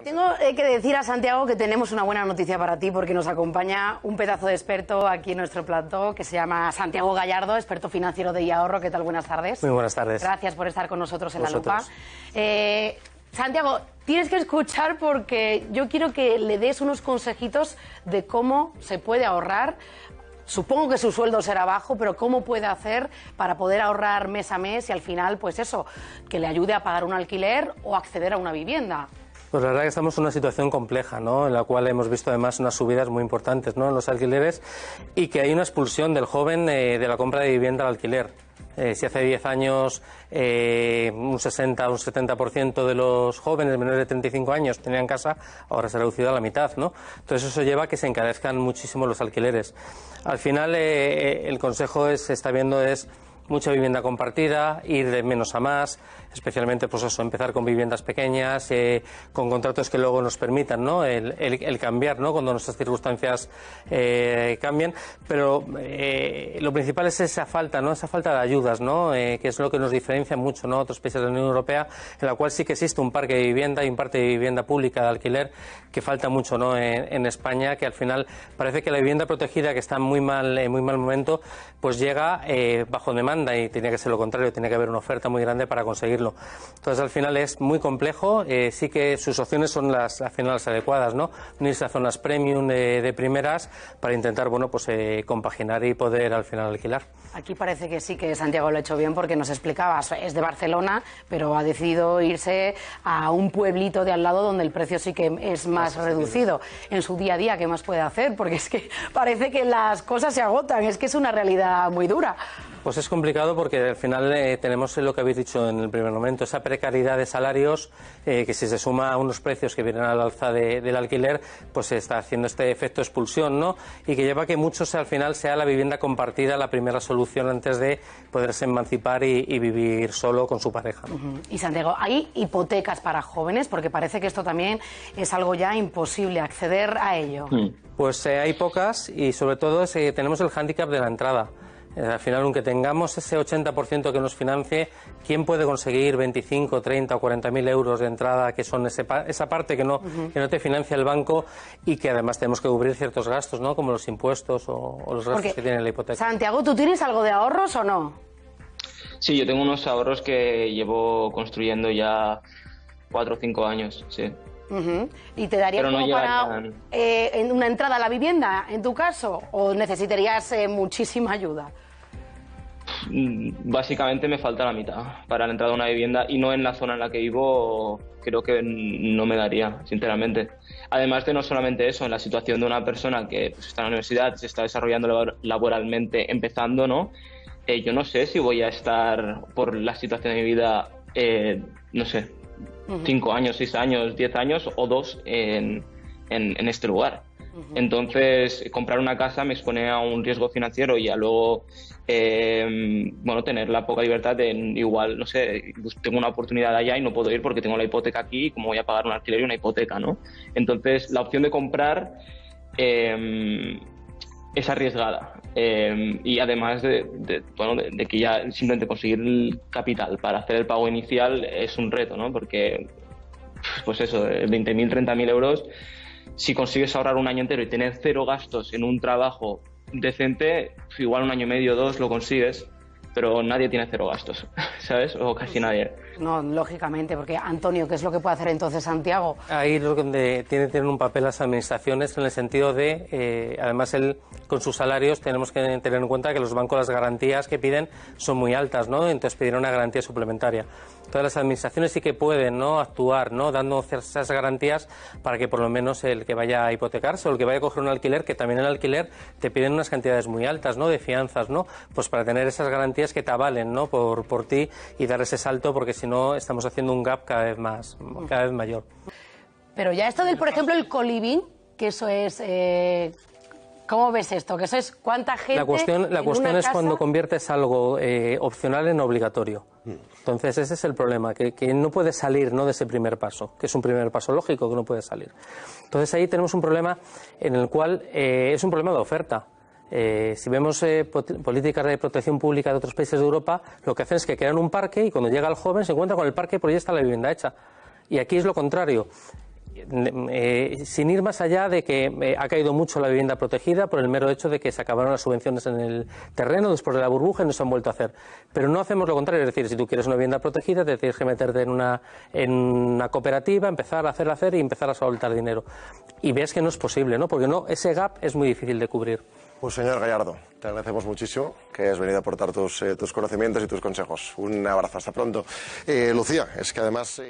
Tengo que decir a Santiago que tenemos una buena noticia para ti porque nos acompaña un pedazo de experto aquí en nuestro plató que se llama Santiago Gallardo, experto financiero de iAhorro. ¿Qué tal? Buenas tardes. Muy buenas tardes. Gracias por estar con nosotros en La Lupa. Santiago, tienes que escuchar porque yo quiero que le des unos consejitos de cómo se puede ahorrar. Supongo que su sueldo será bajo, pero ¿cómo puede hacer para poder ahorrar mes a mes y al final, pues eso, que le ayude a pagar un alquiler o acceder a una vivienda? Pues la verdad que estamos en una situación compleja, ¿no? En la cual hemos visto además unas subidas muy importantes, ¿no?, en los alquileres y que hay una expulsión del joven de la compra de vivienda al alquiler. Si hace 10 años un 60 o un 70% de los jóvenes menores de 35 años tenían casa, ahora se ha reducido a la mitad, ¿no? Entonces eso lleva a que se encarezcan muchísimo los alquileres. Al final el consejo está viendo es mucha vivienda compartida, ir de menos a más, especialmente pues eso, empezar con viviendas pequeñas, con contratos que luego nos permitan, ¿no?, el cambiar, ¿no?, cuando nuestras circunstancias cambian, pero lo principal es esa falta, ¿no?, esa falta de ayudas, ¿no?, que es lo que nos diferencia mucho, ¿no?, a otros países de la Unión Europea, en la cual sí que existe un parque de vivienda y un parque de vivienda pública de alquiler que falta mucho, ¿no?, en España, que al final parece que la vivienda protegida, que está en muy mal momento, pues llega bajo demanda y tenía que ser lo contrario, tenía que haber una oferta muy grande para conseguirlo. Entonces al final es muy complejo, sí que sus opciones son las adecuadas, ¿no?, unirse a zonas premium de primeras para intentar, bueno, pues compaginar y poder al final alquilar. Aquí parece que sí que Santiago lo ha hecho bien porque nos explicabas, es de Barcelona, pero ha decidido irse a un pueblito de al lado donde el precio sí que es más reducido. En su día a día, ¿qué más puede hacer? Porque es que parece que las cosas se agotan, es que es una realidad muy dura. Pues es complicado porque al final tenemos lo que habéis dicho en el primer momento, esa precariedad de salarios que si se suma a unos precios que vienen al alza del alquiler, pues se está haciendo este efecto expulsión, ¿no?, y que lleva a que muchos al final sea la vivienda compartida la primera solución antes de poderse emancipar y vivir solo con su pareja. Y Santiago, ¿hay hipotecas para jóvenes? Porque parece que esto también es algo ya imposible, acceder a ello. Pues hay pocas y sobre todo tenemos el hándicap de la entrada. Al final, aunque tengamos ese 80% que nos financie, ¿quién puede conseguir 25, 30 o 40.000 euros de entrada, que son esa parte que no te financia el banco y que además tenemos que cubrir ciertos gastos, ¿no?, como los impuestos o los gastos que tiene la hipoteca? Santiago, ¿tú tienes algo de ahorros o no? Sí, yo tengo unos ahorros que llevo construyendo ya 4 o 5 años, sí. ¿Y te daría como para una entrada a la vivienda, en tu caso? ¿O necesitarías muchísima ayuda? Básicamente me falta la mitad para la entrada a una vivienda y no en la zona en la que vivo, creo que no me daría, sinceramente. Además de no solamente eso, en la situación de una persona que pues, está en la universidad, se está desarrollando laboralmente, empezando, ¿no? Yo no sé si voy a estar, por la situación de mi vida, no sé, 5 años, 6 años, 10 años o 2 en este lugar. Entonces, comprar una casa me expone a un riesgo financiero y a luego, bueno, tener la poca libertad de igual, no sé, tengo una oportunidad allá y no puedo ir porque tengo la hipoteca aquí y como voy a pagar un alquiler y una hipoteca, ¿no? Entonces, la opción de comprar es arriesgada. Y además de que ya simplemente conseguir el capital para hacer el pago inicial es un reto, ¿no? Porque, pues eso, 20.000, 30.000 euros, si consigues ahorrar un año entero y tener cero gastos en un trabajo decente, igual un año y medio, 2 lo consigues, pero nadie tiene cero gastos, ¿sabes? O casi nadie. No, lógicamente, porque Antonio, ¿qué es lo que puede hacer entonces Santiago? Ahí es donde tiene que tener un papel las administraciones en el sentido de, además él con sus salarios tenemos que tener en cuenta que los bancos las garantías que piden son muy altas, ¿no? Entonces pedir una garantía suplementaria. Todas las administraciones sí que pueden, ¿no?, actuar, ¿no?, dando esas garantías para que por lo menos el que vaya a hipotecarse o el que vaya a coger un alquiler, que también en el alquiler te piden unas cantidades muy altas, ¿no?, de fianzas, ¿no?, pues para tener esas garantías que te avalen, ¿no?, por ti y dar ese salto, porque si no estamos haciendo un gap cada vez mayor. Pero ya esto del, por ejemplo, el coliving, que eso es... ¿Cómo ves esto? Que eso es cuánta gente... La cuestión es cuando conviertes algo opcional en obligatorio. Entonces ese es el problema, que no puedes salir, ¿no?, de ese primer paso, que es un primer paso lógico que no puedes salir. Entonces ahí tenemos un problema en el cual es un problema de oferta. Si vemos políticas de protección pública de otros países de Europa, lo que hacen es que crean un parque y cuando llega el joven se encuentra con el parque porque ya está la vivienda hecha. Y aquí es lo contrario. sin ir más allá de que ha caído mucho la vivienda protegida por el mero hecho de que se acabaron las subvenciones en el terreno después de la burbuja y no se han vuelto a hacer. Pero no hacemos lo contrario, es decir, si tú quieres una vivienda protegida te tienes que meterte en una cooperativa, empezar a hacer y empezar a soltar dinero. Y ves que no es posible, ¿no? Porque ese gap es muy difícil de cubrir. Pues señor Gallardo, te agradecemos muchísimo que hayas venido a aportar tus conocimientos y tus consejos. Un abrazo, hasta pronto. Lucía, es que además...